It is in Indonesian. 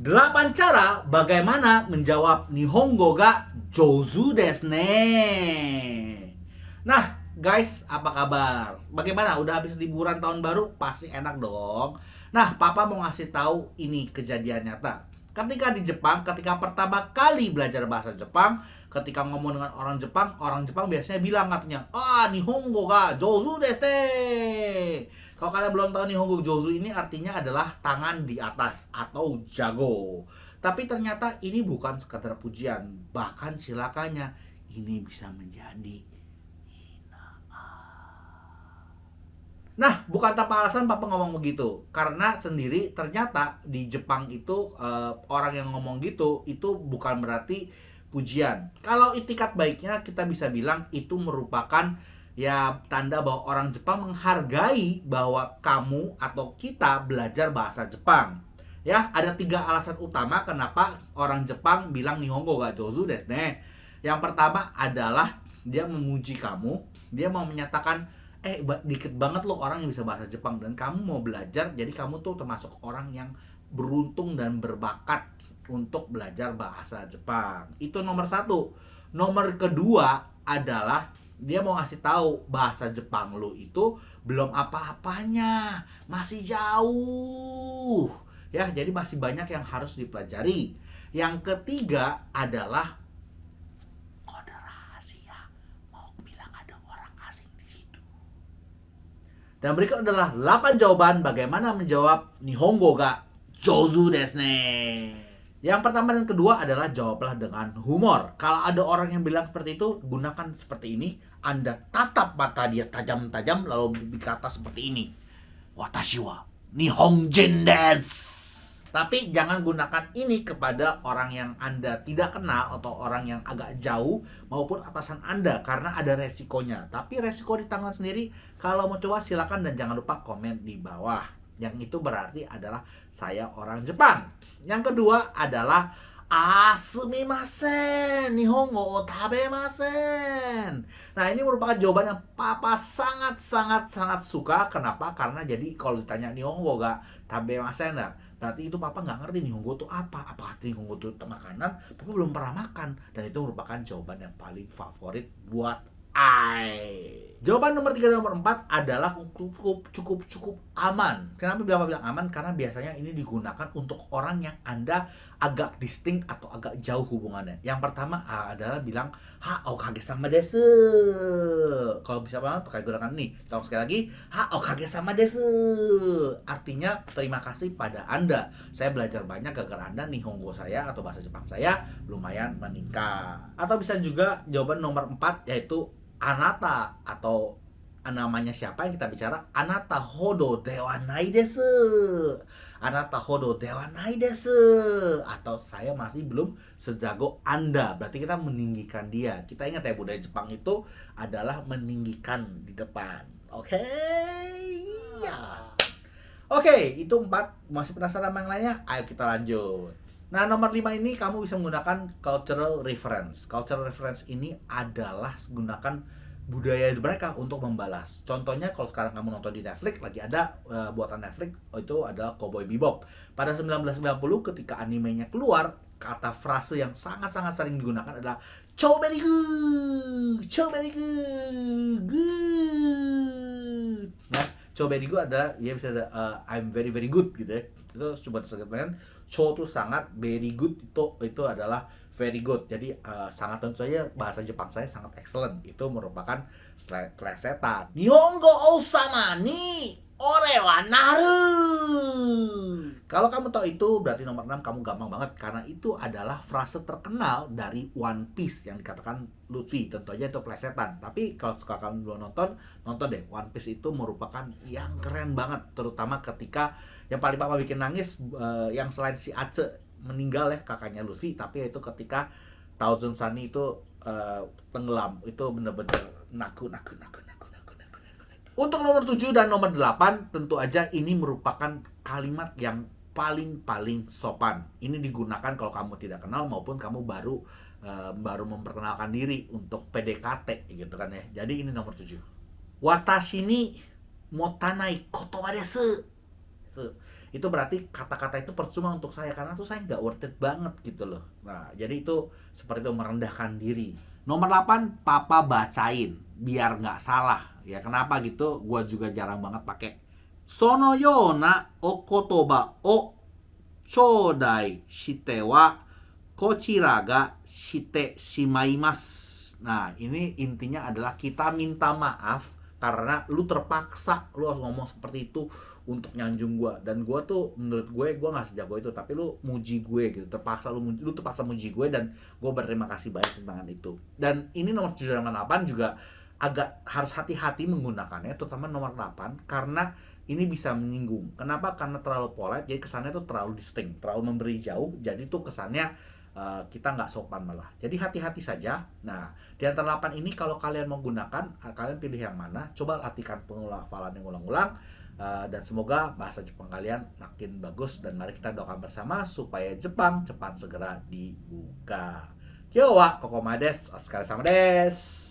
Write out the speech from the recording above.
8 cara bagaimana menjawab Nihongo ga jouzu desu ne. Nah, guys, apa kabar? Bagaimana? Udah habis liburan tahun baru? Pasti enak dong. Nah, Papa mau ngasih tahu ini kejadian nyata. Ketika di Jepang, ketika pertama kali belajar bahasa Jepang, ketika ngomong dengan orang Jepang biasanya bilang katanya, Nihongo ga jouzu desu ne. Kalau kalian belum tahu, Nihongo Jozu ini artinya adalah tangan di atas atau jago. Tapi ternyata ini bukan sekadar pujian, bahkan silakannya ini bisa menjadi Nah, bukan tanpa alasan Papa ngomong begitu. Karena sendiri ternyata di Jepang itu orang yang ngomong gitu itu bukan berarti pujian. Kalau itikat baiknya kita bisa bilang itu merupakan ya tanda bahwa orang Jepang menghargai bahwa kamu atau kita belajar bahasa Jepang. Ya, ada 3 alasan utama kenapa orang Jepang bilang Nihongo ga jouzu desu ne. Yang pertama adalah dia memuji kamu, dia mau menyatakan dikit banget loh orang yang bisa bahasa Jepang dan kamu mau belajar, jadi kamu tuh termasuk orang yang beruntung dan berbakat untuk belajar bahasa Jepang. Itu nomor 1. Nomor kedua adalah dia mau ngasih tahu bahasa Jepang lu itu belum apa-apanya, masih jauh. Ya, jadi masih banyak yang harus dipelajari. Yang ketiga adalah kode rahasia. Mau bilang ada orang asing di situ. Dan berikut adalah 8 jawaban bagaimana menjawab Nihongo ga jouzu desu ne. Yang pertama dan kedua adalah jawablah dengan humor. Kalau ada orang yang bilang seperti itu, gunakan seperti ini. Anda tatap mata dia tajam-tajam lalu berkata seperti ini. Watashi wa Nihonjin desu. Tapi jangan gunakan ini kepada orang yang Anda tidak kenal atau orang yang agak jauh maupun atasan Anda karena ada resikonya. Tapi resiko di tangan sendiri. Kalau mau coba silakan dan jangan lupa komen di bawah. Yang itu berarti adalah saya orang Jepang. Yang kedua adalah sumimasen, Nihongo o tabemasen. Nah, ini merupakan jawaban yang Papa sangat suka. Kenapa? Karena jadi kalau ditanya Nihongo ga tabemasen enggak, berarti itu Papa nggak ngerti Nihongo itu apa. Apakah Nihongo itu makanan? Papa belum pernah makan. Dan itu merupakan jawaban yang paling favorit buat Jawaban nomor 3 dan nomor 4 adalah cukup aman. Kenapa bilang aman? Karena biasanya ini digunakan untuk orang yang Anda agak distinct atau agak jauh hubungannya. Yang pertama adalah bilang okage sama desu. Kalau bisa banget pakai gunakan nih. Kita sekali lagi, okage sama desu. Artinya terima kasih pada Anda. Saya belajar banyak gara-gara Anda. Nihongo saya atau bahasa Jepang saya lumayan meningkat. Atau bisa juga jawaban nomor 4 yaitu anata atau namanya siapa yang kita bicara, anata hodo dewa nai desu. Anata hodo dewa nai desu. Atau saya masih belum sejago Anda. Berarti kita meninggikan dia. Kita ingat ya, budaya Jepang itu adalah meninggikan di depan. Oke? Oke, itu 4. Masih penasaran sama yang lainnya? Ayo kita lanjut. Nah, nomor 5 ini kamu bisa menggunakan cultural reference. Cultural reference ini adalah gunakan budaya mereka untuk membalas. Contohnya kalau sekarang kamu nonton di Netflix, lagi ada buatan Netflix, itu adalah Cowboy Bebop. Pada 1990 ketika animenya keluar, kata frase yang sangat sering digunakan adalah "Chow very good, chow very good, good." Nah, chow very good adalah dia bisa ada I'm very good gitu ya. Itu coba disebutkan Cho itu sangat, very good itu adalah very good. Jadi sangat, tentu saja bahasa Jepang saya sangat excellent. Itu merupakan plesetan. Nihongo osama ni ore wa naru. Kalau kamu tahu itu berarti nomor 6 kamu gampang banget karena itu adalah frase terkenal dari One Piece yang dikatakan Luffy. Tentu aja itu plesetan. Tapi kalau kamu belum nonton deh. One Piece itu merupakan yang keren banget, terutama ketika yang paling Papa bikin nangis yang selain si Ace meninggal ya, kakaknya Luffy, tapi itu ketika Thousand Sunny itu tenggelam. Itu bener-bener naku. Untuk nomor 7 dan nomor 8 tentu aja ini merupakan kalimat yang paling sopan. Ini digunakan kalau kamu tidak kenal maupun kamu baru memperkenalkan diri untuk PDKT gitu kan ya. Jadi ini nomor 7. Watashi ni motanai kotoba desu. itu berarti kata-kata itu percuma untuk saya karena tuh saya nggak worth it banget gitu loh. Nah, jadi itu seperti itu, merendahkan diri. Nomor 8, papa bacain biar nggak salah. Ya kenapa gitu? Gua juga jarang banget pakai sono yona o kotoba o chodai shite wa kochira ga shite shimaimasu. Nah, ini intinya adalah kita minta maaf karena lu terpaksa lu harus ngomong seperti itu untuk nyanjung gua, dan gua tuh menurut gue nggak sejago itu, tapi lu muji gue gitu, terpaksa lu terpaksa muji gue, dan gue berterima kasih banyak tentang itu. Dan ini nomor 7 dan 8 juga agak harus hati-hati menggunakannya, terutama nomor 8 karena ini bisa menyinggung. Kenapa? Karena terlalu polite, jadi kesannya tuh terlalu distinct, terlalu memberi jauh, jadi tuh kesannya kita nggak sopan malah. Jadi hati-hati saja. Nah, di antara 8 ini kalau kalian menggunakan, kalian pilih yang mana? Coba latihan penghafalan yang ulang-ulang. Dan semoga bahasa Jepang kalian makin bagus, dan mari kita doakan bersama supaya Jepang cepat segera dibuka. Kyo wa kokoma desu. Otsukare sama desu.